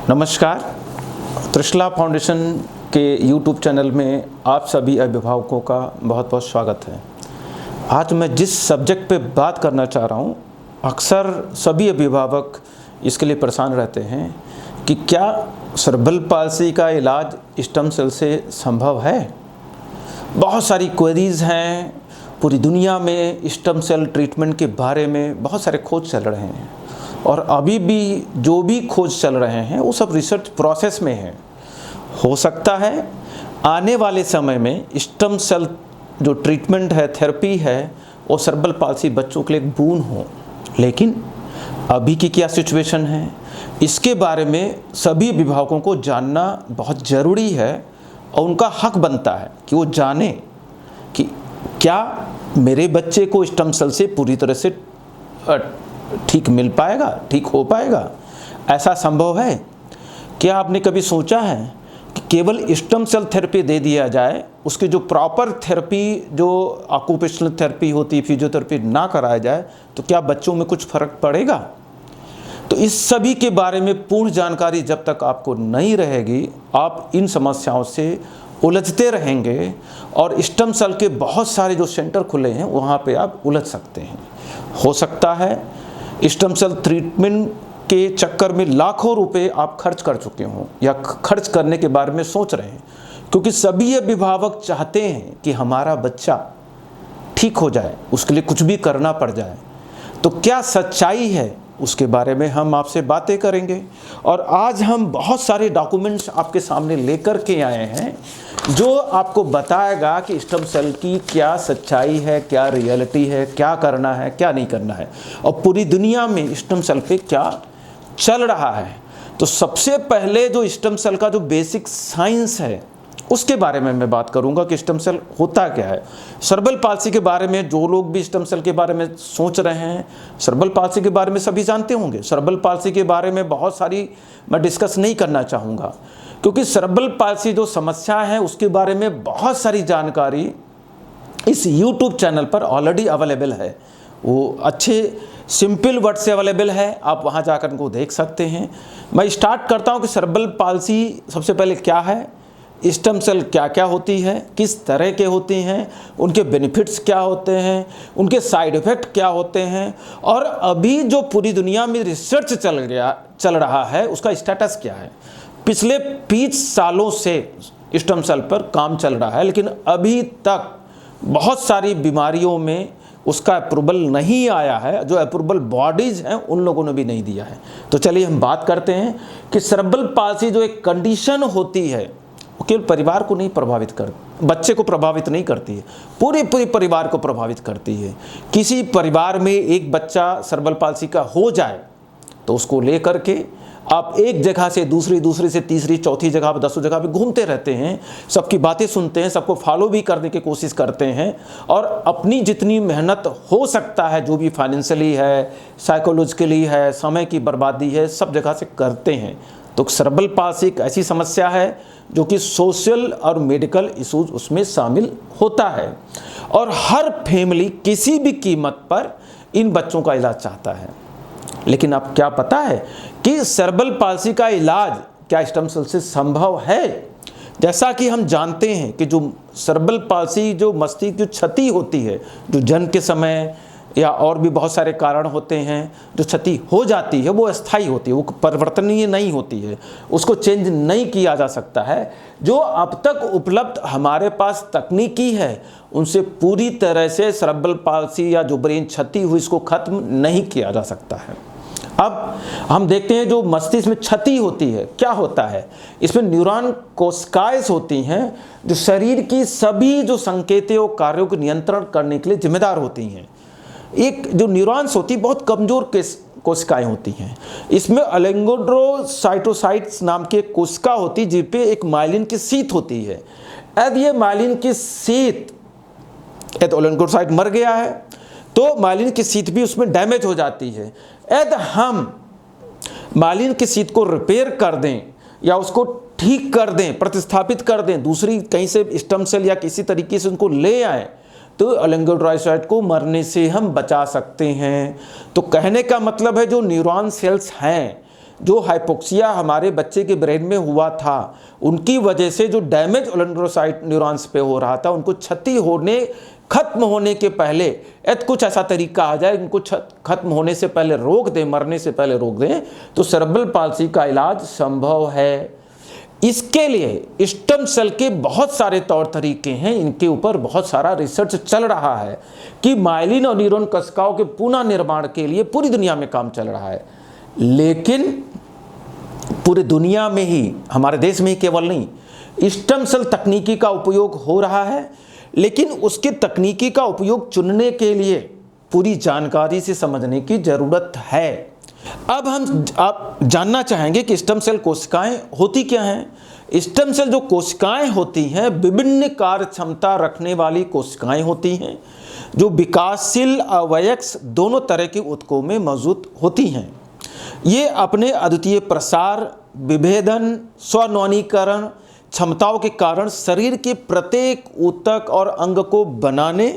नमस्कार। त्रिशला फाउंडेशन के YouTube channel में आप सभी अभिभावकों का बहुत बहुत स्वागत है। आज मैं जिस सब्जेक्ट पे बात करना चाह रहा हूँ, अक्सर सभी अभिभावक इसके लिए परेशान रहते हैं कि क्या सेरेब्रल पाल्सी का इलाज स्टेम सेल से संभव है। बहुत सारी क्वेरीज़ हैं, पूरी दुनिया में स्टेम सेल ट्रीटमेंट के बारे में बहुत सारे खोज चल रहे हैं और अभी भी जो भी खोज चल रहे हैं वो सब रिसर्च प्रोसेस में है। हो सकता है आने वाले समय में स्टेम सेल जो ट्रीटमेंट है, थेरेपी है, वो सेरेब्रल पाल्सी बच्चों के लिए एक बून हो। लेकिन अभी की क्या सिचुएशन है, इसके बारे में सभी अभिभावकों को जानना बहुत ज़रूरी है और उनका हक बनता है कि वो जाने कि क्या मेरे बच्चे को स्टेम सेल से पूरी तरह से ठीक मिल पाएगा, ठीक हो पाएगा। ऐसा संभव है? क्या आपने कभी सोचा है कि केवल स्टेम सेल थेरेपी दे दिया जाए, उसकी जो प्रॉपर थेरेपी, जो ऑक्यूपेशनल थेरेपी होती, फिजियोथेरेपी ना कराया जाए, तो क्या बच्चों में कुछ फ़र्क पड़ेगा? तो इस सभी के बारे में पूर्ण जानकारी जब तक आपको नहीं रहेगी, आप इन समस्याओं से उलझते रहेंगे और स्टेम सेल के बहुत सारे जो सेंटर खुले हैं वहाँ पे आप उलझ सकते हैं। हो सकता है स्टेम सेल ट्रीटमेंट के चक्कर में लाखों रुपए आप खर्च कर चुके हों या खर्च करने के बारे में सोच रहे हैं, क्योंकि सभी अभिभावक चाहते हैं कि हमारा बच्चा ठीक हो जाए, उसके लिए कुछ भी करना पड़ जाए। तो क्या सच्चाई है, उसके बारे में हम आपसे बातें करेंगे। और आज हम बहुत सारे डॉक्यूमेंट्स आपके सामने लेकर के आए हैं जो आपको बताएगा कि स्टेम सेल की क्या सच्चाई है, क्या रियलिटी है, क्या करना है, क्या नहीं करना है और पूरी दुनिया में स्टेम सेल पे क्या चल रहा है। तो सबसे पहले जो स्टेम सेल का जो बेसिक साइंस है उसके बारे में मैं बात करूंगा कि स्टेम सेल होता क्या है। सेरेब्रल पाल्सी के बारे में जो लोग भी स्टेम सेल के बारे में सोच रहे हैं, सेरेब्रल पाल्सी के बारे में सभी जानते होंगे। सेरेब्रल पाल्सी के बारे में बहुत सारी मैं डिस्कस नहीं करना चाहूँगा, क्योंकि सेरेब्रल पाल्सी जो समस्या है उसके बारे में बहुत सारी जानकारी इस YouTube चैनल पर ऑलरेडी अवेलेबल है। वो अच्छे सिंपल वर्ड से अवेलेबल है, आप वहाँ जाकर उनको देख सकते हैं। मैं स्टार्ट करता हूँ कि सेरेब्रल पाल्सी सबसे पहले क्या है, स्टेम सेल क्या क्या होती है, किस तरह के होती हैं, उनके बेनिफिट्स क्या होते हैं, उनके साइड इफ़ेक्ट क्या होते हैं और अभी जो पूरी दुनिया में रिसर्च चल रहा है उसका स्टेटस क्या है। पिछले 20 सालों से स्टेम सेल पर काम चल रहा है, लेकिन अभी तक बहुत सारी बीमारियों में उसका अप्रूवल नहीं आया है। जो अप्रूवल बॉडीज़ हैं उन लोगों ने भी नहीं दिया है। तो चलिए हम बात करते हैं कि सेरेब्रल पाल्सी जो एक कंडीशन होती है वो केवल परिवार को नहीं प्रभावित करती, बच्चे को प्रभावित नहीं करती है, पूरे परिवार को प्रभावित करती है। किसी परिवार में एक बच्चा सेरेब्रल पाल्सी का हो जाए तो उसको लेकर के आप एक जगह से दूसरी से तीसरी चौथी जगह पर 10 जगह पे घूमते रहते हैं, सबकी बातें सुनते हैं, सबको फॉलो भी करने की कोशिश करते हैं और अपनी जितनी मेहनत हो सकता है, जो भी फाइनेंशियली है, साइकोलॉजिकली है, समय की बर्बादी है, सब जगह से करते हैं। तो सेरेब्रल पाल्सी एक ऐसी समस्या है जो कि सोशल और मेडिकल इश्यूज उसमें शामिल होता है और हर फैमिली किसी भी कीमत पर इन बच्चों का इलाज चाहता है। लेकिन अब क्या पता है कि सेरेब्रल पाल्सी का इलाज क्या स्टेम सेल से संभव है? जैसा कि हम जानते हैं कि जो सेरेब्रल पाल्सी, जो मस्तिष्क जो क्षति होती है, जो जन्म के समय या और भी बहुत सारे कारण होते हैं, जो क्षति हो जाती है वो अस्थायी होती है, वो परिवर्तनीय नहीं होती है, उसको चेंज नहीं किया जा सकता है। जो अब तक उपलब्ध हमारे पास तकनीकी है उनसे पूरी तरह से सेरेब्रल पाल्सी या जो ब्रेन क्षति हुई इसको खत्म नहीं किया जा सकता है। अब हम देखते हैं जो मस्तिष्क में क्षति होती है क्या होता है। इसमें न्यूरॉन कोशिकाएं होती हैं जो शरीर की सभी जो संकेतों कार्यों को नियंत्रण करने के लिए जिम्मेदार होती हैं। एक जो न्यूरॉन्स होती है बहुत कमज़ोर कोशिकाएं होती हैं। इसमें ओलिगोडेंड्रोसाइटोसाइट्स नाम की एक कोशिका होती है जिस पे एक माइलिन की शीत होती है। यदि ये माइलिन की शीत, यदि ओलिगोडेंड्रोसाइट मर गया है तो माइलिन की शीत भी उसमें डैमेज हो जाती है। यदि हम माइलिन की शीत को रिपेयर कर दें या उसको ठीक कर दें, प्रतिस्थापित कर दें, दूसरी कहीं से स्टेम सेल या किसी तरीके से उनको ले आएँ, तो ओलिगोडेंड्रोसाइट को मरने से हम बचा सकते हैं। तो कहने का मतलब है जो न्यूरॉन सेल्स हैं जो हाइपोक्सिया हमारे बच्चे के ब्रेन में हुआ था, उनकी वजह से जो डैमेज ओलिगोडेंड्रोसाइट न्यूरॉन्स पे हो रहा था, उनको क्षति होने खत्म होने के पहले यदि कुछ ऐसा तरीका आ जाए, इनको खत्म होने से पहले रोक दें, मरने से पहले रोक दें, तो सेरेब्रल पाल्सी का इलाज संभव है। इसके लिए स्टेम सेल के बहुत सारे तौर तरीके हैं, इनके ऊपर बहुत सारा रिसर्च चल रहा है कि माइलिन और न्यूरॉन कोशिकाओं के पुनः निर्माण के लिए पूरी दुनिया में काम चल रहा है। लेकिन पूरी दुनिया में ही, हमारे देश में ही केवल नहीं, स्टेम सेल तकनीकी का उपयोग हो रहा है, लेकिन उसकी तकनीकी का उपयोग चुनने के लिए पूरी जानकारी से समझने की ज़रूरत है। अब आप जानना चाहेंगे कि स्टेम सेल कोशिकाएं होती क्या हैं। स्टेम सेल जो कोशिकाएं होती हैं, विभिन्न कार्य क्षमता रखने वाली कोशिकाएं होती हैं, जो विकासशील अवयस्क दोनों तरह के ऊतकों में मौजूद होती हैं। ये अपने अद्वितीय प्रसार, विभेदन, स्वनवीनीकरण क्षमताओं के कारण शरीर के प्रत्येक ऊतक और अंग को बनाने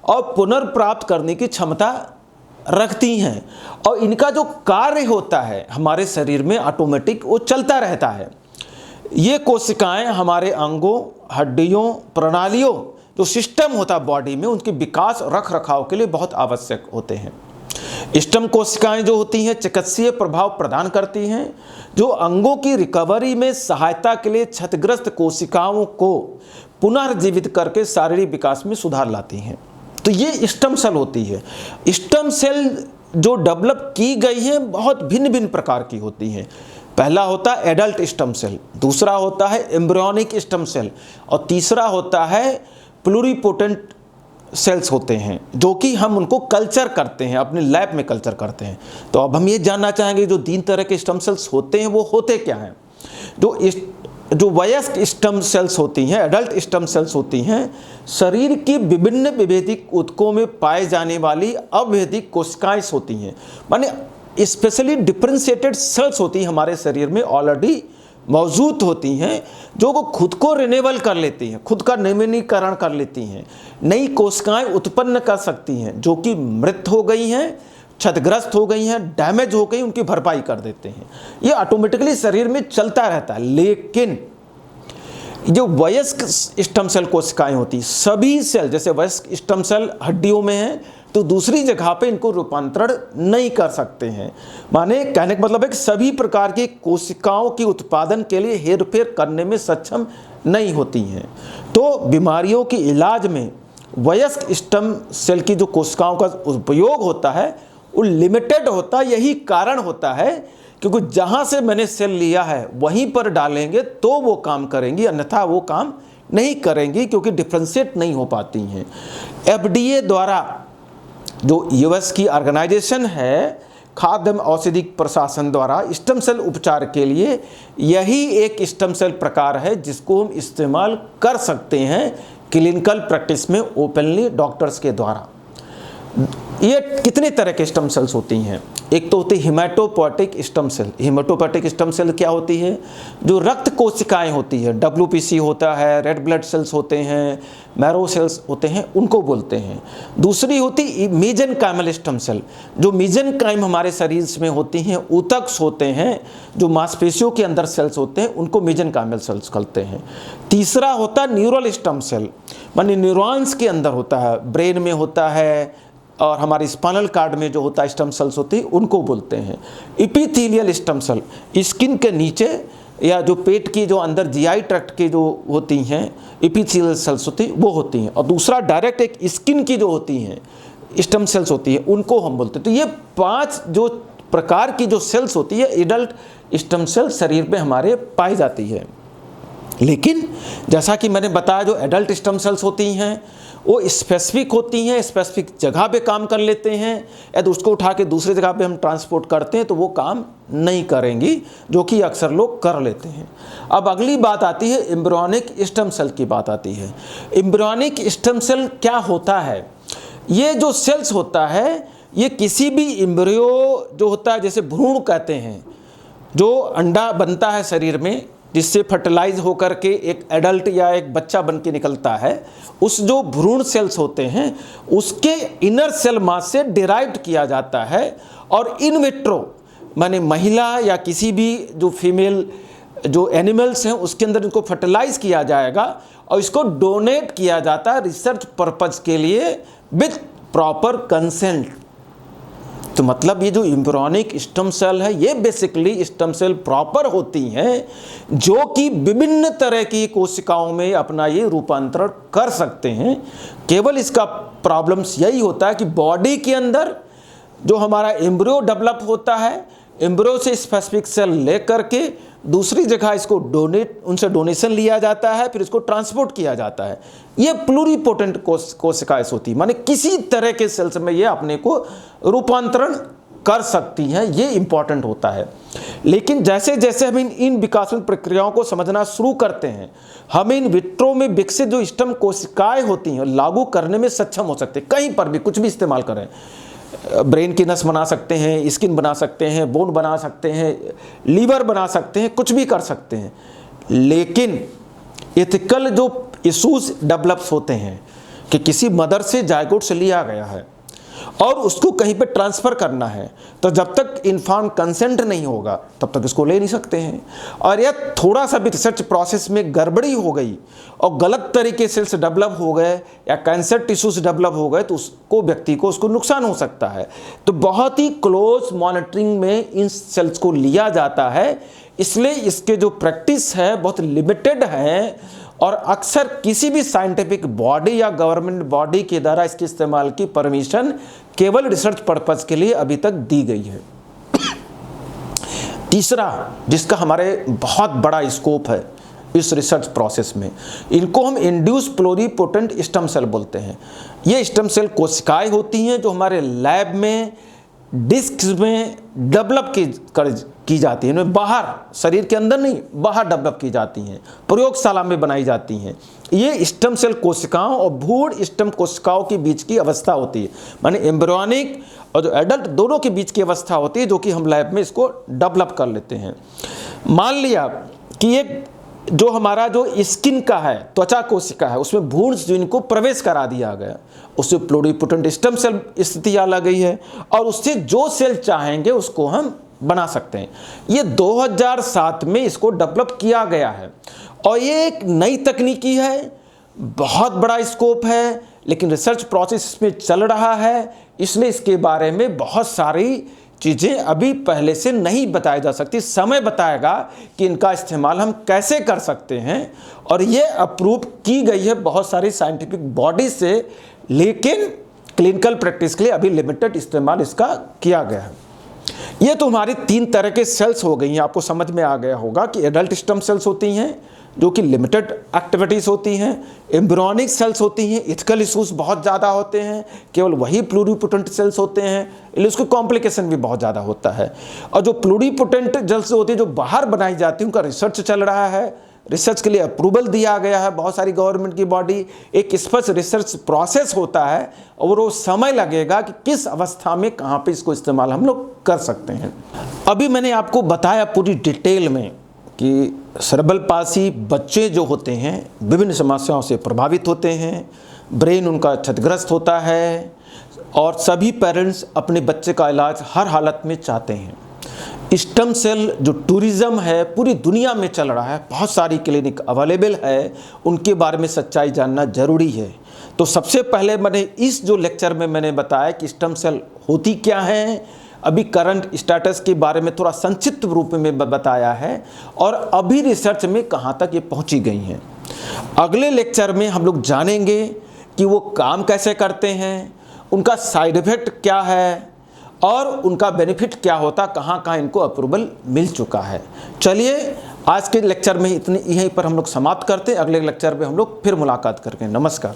और पुनर्प्राप्त करने की क्षमता रखती हैं, और इनका जो कार्य होता है हमारे शरीर में ऑटोमेटिक वो चलता रहता है। ये कोशिकाएं हमारे अंगों, हड्डियों, प्रणालियों, जो सिस्टम होता है बॉडी में, उनके विकास और रख रखाव के लिए बहुत आवश्यक होते हैं। स्टेम कोशिकाएं जो होती हैं चिकित्सीय प्रभाव प्रदान करती हैं, जो अंगों की रिकवरी में सहायता के लिए क्षतिग्रस्त कोशिकाओं को पुनर्जीवित करके शारीरिक विकास में सुधार लाती हैं। तो ये स्टेम सेल होती है। स्टेम सेल जो डेवलप की गई हैं बहुत भिन्न भिन्न प्रकार की होती हैं। पहला होता है एडल्ट स्टेम सेल, दूसरा होता है एम्ब्रियोनिक स्टेम सेल, और तीसरा होता है प्लूरिपोटेंट सेल्स होते हैं, जो कि हम उनको कल्चर करते हैं, अपने लैब में कल्चर करते हैं। तो अब हम ये जानना चाहेंगे जो 3 तरह के स्टेम सेल्स होते हैं वो होते क्या हैं। जो वयस्क स्टेम सेल्स होती हैं, एडल्ट स्टेम सेल्स होती हैं, शरीर की विभिन्न विभेदिक ऊतकों में पाए जाने वाली अविभेदिक कोशिकाएं होती हैं, माने स्पेशली डिफरेंशिएटेड सेल्स होती हैं, हमारे शरीर में ऑलरेडी मौजूद होती हैं, जो वो खुद को रिन्यूअल कर लेती हैं, खुद का नवीनीकरण कर लेती हैं, नई कोशिकाएं उत्पन्न कर सकती हैं, जो कि मृत हो गई हैं, क्षतिग्रस्त हो गई हैं, डैमेज हो गई, उनकी भरपाई कर देते हैं। ये ऑटोमेटिकली शरीर में चलता रहता है। लेकिन जो वयस्क स्टेम सेल कोशिकाएं होती, सभी सेल, जैसे वयस्क स्टेम सेल हड्डियों में है तो दूसरी जगह पे इनको रूपांतरण नहीं कर सकते हैं। माने कहने का मतलब है कि सभी प्रकार की कोशिकाओं के उत्पादन के लिए हेरफेर करने में सक्षम नहीं होती हैं। तो बीमारियों के इलाज में वयस्क स्टेम सेल की जो कोशिकाओं का उपयोग होता है वो लिमिटेड होता है। यही कारण होता है क्योंकि जहाँ से मैंने सेल लिया है वहीं पर डालेंगे तो वो काम करेंगी, अन्यथा वो काम नहीं करेंगी, क्योंकि डिफ्रेंशिएट नहीं हो पाती हैं। FDA द्वारा, जो यूएस की ऑर्गेनाइजेशन है, खाद्य एवं औषधिक प्रशासन द्वारा स्टेम सेल उपचार के लिए यही एक स्टेम सेल प्रकार है जिसको हम इस्तेमाल कर सकते हैं क्लिनिकल प्रैक्टिस में ओपनली डॉक्टर्स के द्वारा। ये कितने तरह के स्टेम सेल्स होती हैं। एक तो होती है haematopoietic stem cell. Haematopoietic stem cell क्या होती है? जो रक्त कोशिकाएं होती है, WPC होता है, रेड ब्लड सेल्स होते हैं, मैरो सेल्स होते हैं, उनको बोलते हैं। दूसरी होती मेसेनकाइमल स्टेम सेल। जो मेसेनकाइम हमारे शरीर में होती हैं, ऊतक होते हैं, जो मांसपेशियों के अंदर सेल्स होते हैं, उनको मेसेनकाइमल सेल्स कहते हैं। तीसरा होता है न्यूरल स्टेम सेल, माने न्यूरॉन्स के अंदर होता है, ब्रेन में होता है, और हमारे स्पाइनल कार्ड में जो होता है स्टेम सेल्स होती है, उनको बोलते हैं एपिथेलियल स्टेम सेल। स्किन के नीचे या जो पेट की जो अंदर GI ट्रैक्ट की जो होती हैं एपिथेलियल सेल्स होती हैं, वो होती हैं। और दूसरा डायरेक्ट एक स्किन की जो होती हैं स्टेम सेल्स होती है, उनको हम बोलते हैं। तो ये 5 जो प्रकार की जो सेल्स होती है एडल्ट स्टेम सेल शरीर में हमारे पाई जाती है। लेकिन जैसा कि मैंने बताया, जो एडल्ट स्टेम सेल्स होती हैं वो स्पेसिफिक होती हैं, स्पेसिफिक जगह पे काम कर लेते हैं। यदि उसको उठा के दूसरी जगह पे हम ट्रांसपोर्ट करते हैं तो वो काम नहीं करेंगी, जो कि अक्सर लोग कर लेते हैं। अब अगली बात आती है एम्ब्रियोनिक स्टेम सेल की बात आती है। एम्ब्रियोनिक स्टेम सेल क्या होता है? ये जो सेल्स होता है, ये किसी भी एम्ब्रियो जो होता है, जैसे भ्रूण कहते हैं, जो अंडा बनता है शरीर में, जिससे फर्टिलाइज होकर के एक एडल्ट या एक बच्चा बन के निकलता है, उस जो भ्रूण सेल्स होते हैं उसके इनर सेल मास से डिराइव्ड किया जाता है। और इन विट्रो माने महिला या किसी भी जो फीमेल जो एनिमल्स हैं उसके अंदर इनको फर्टिलाइज किया जाएगा और इसको डोनेट किया जाता है रिसर्च पर्पज के लिए विथ प्रॉपर कंसेंट। तो मतलब ये जो एम्ब्रियोनिक स्टेम सेल है ये बेसिकली स्टेम सेल प्रॉपर होती हैं जो कि विभिन्न तरह की कोशिकाओं में अपना ये रूपांतरण कर सकते हैं। केवल इसका प्रॉब्लम्स यही होता है कि बॉडी के अंदर जो हमारा एम्ब्रियो डेवलप होता है, एम्ब्रियो से स्पेसिफिक सेल ले करके दूसरी जगह इसको उनसे डोनेशन लिया जाता है, फिर इसको ट्रांसपोर्ट किया जाता है। ये प्लूरिपोटेंट कोशिकाएं होती है, माने किसी तरह के सेल्स में ये अपने को रूपांतरण कर सकती हैं, ये इंपॉर्टेंट होता है। लेकिन जैसे जैसे हम इन विकासात्मक प्रक्रियाओं को समझना शुरू करते हैं, हम इन विट्रो में विकसित जो स्टेम कोशिकाएं होती हैं लागू करने में सक्षम हो सकते हैं। कहीं पर भी कुछ भी इस्तेमाल करें, ब्रेन की नस बना सकते हैं, स्किन बना सकते हैं, बोन बना सकते हैं, लीवर बना सकते हैं, कुछ भी कर सकते हैं। लेकिन एथिकल जो इश्यूज डेवलप्स होते हैं कि किसी मदर से जायगोट से लिया गया है और उसको कहीं पे ट्रांसफ़र करना है, तो जब तक इन्फॉर्म कंसेंट नहीं होगा तब तक इसको ले नहीं सकते हैं। और यह थोड़ा सा भी रिसर्च प्रोसेस में गड़बड़ी हो गई और गलत तरीके से डेवलप हो गए या कैंसर टिश्यूज डेवलप हो गए तो उसको व्यक्ति को उसको नुकसान हो सकता है। तो बहुत ही क्लोज मॉनिटरिंग में इन सेल्स को लिया जाता है, इसलिए इसके जो प्रैक्टिस है बहुत लिमिटेड है और अक्सर किसी भी साइंटिफिक बॉडी या गवर्नमेंट बॉडी के द्वारा इसके इस्तेमाल की परमिशन केवल रिसर्च पर्पस के लिए अभी तक दी गई है। तीसरा जिसका हमारे बहुत बड़ा स्कोप है इस रिसर्च प्रोसेस में, इनको हम इंड्यूस प्लूरिपोटेंट स्टेम सेल बोलते हैं। ये स्टेम सेल कोशिकाएं होती हैं जो हमारे लैब में डिस्क में डेवलप की जाती हैं, बाहर शरीर के अंदर नहीं बाहर डेवलप की जाती हैं, प्रयोगशाला में बनाई जाती हैं। ये स्टेम सेल कोशिकाओं और भ्रूण स्टेम कोशिकाओं के बीच की अवस्था होती है, माने एम्ब्रियोनिक और जो एडल्ट दोनों के बीच की अवस्था होती है जो कि हम लैब में इसको डेवलप कर लेते हैं। मान लिया कि एक जो हमारा जो स्किन का है, त्वचा कोशिका है, उसमें भ्रूण जिनको प्रवेश करा दिया गया, उससे प्लूरिपोटेंट स्टेम सेल स्थिति आ गई है और उससे जो सेल चाहेंगे उसको हम बना सकते हैं। ये 2007 में इसको डेवलप किया गया है और ये एक नई तकनीकी है, बहुत बड़ा स्कोप है, लेकिन रिसर्च प्रोसेस इसमें चल रहा है, इसलिए इसके बारे में बहुत सारी चीज़ें अभी पहले से नहीं बताई जा सकती। समय बताएगा कि इनका इस्तेमाल हम कैसे कर सकते हैं और ये अप्रूव की गई है बहुत सारी साइंटिफिक बॉडी से, लेकिन क्लिनिकल प्रैक्टिस के लिए अभी लिमिटेड इस्तेमाल इसका किया गया है। ये तो हमारी 3 तरह के सेल्स हो गई हैं। आपको समझ में आ गया होगा कि एडल्ट स्टेम सेल्स होती हैं जो कि लिमिटेड एक्टिविटीज़ होती हैं, एम्ब्रियोनिक सेल्स होती हैं, एथिकल इश्यूज बहुत ज़्यादा होते हैं, केवल वही प्लूरिपोटेंट सेल्स होते हैं, इसलिए उसको कॉम्प्लिकेशन भी बहुत ज़्यादा होता है। और जो प्लूरिपोटेंट सेल्स होती है जो बाहर बनाई जाती है उनका रिसर्च चल रहा है, रिसर्च के लिए अप्रूवल दिया गया है बहुत सारी गवर्नमेंट की बॉडी, एक स्पष्ट रिसर्च प्रोसेस होता है और वो समय लगेगा कि किस अवस्था में कहाँ पे इसको इस्तेमाल हम लोग कर सकते हैं। अभी मैंने आपको बताया पूरी डिटेल में कि सेरेब्रल पाल्सी बच्चे जो होते हैं विभिन्न समस्याओं से प्रभावित होते हैं, ब्रेन उनका क्षतिग्रस्त होता है और सभी पेरेंट्स अपने बच्चे का इलाज हर हालत में चाहते हैं। स्टेम सेल जो टूरिज़्म है पूरी दुनिया में चल रहा है, बहुत सारी क्लिनिक अवेलेबल है, उनके बारे में सच्चाई जानना जरूरी है। तो सबसे पहले मैंने इस जो लेक्चर में मैंने बताया कि स्टेम सेल होती क्या है, अभी करंट स्टेटस के बारे में थोड़ा संक्षिप्त रूप में बताया है और अभी रिसर्च में कहाँ तक ये पहुँची गई हैं। अगले लेक्चर में हम लोग जानेंगे कि वो काम कैसे करते हैं, उनका साइड इफ़ेक्ट क्या है और उनका बेनिफिट क्या होता, कहाँ कहाँ इनको अप्रूवल मिल चुका है। चलिए आज के लेक्चर में यहीं पर हम लोग समाप्त करते हैं, अगले लेक्चर में हम लोग फिर मुलाकात करके। नमस्कार।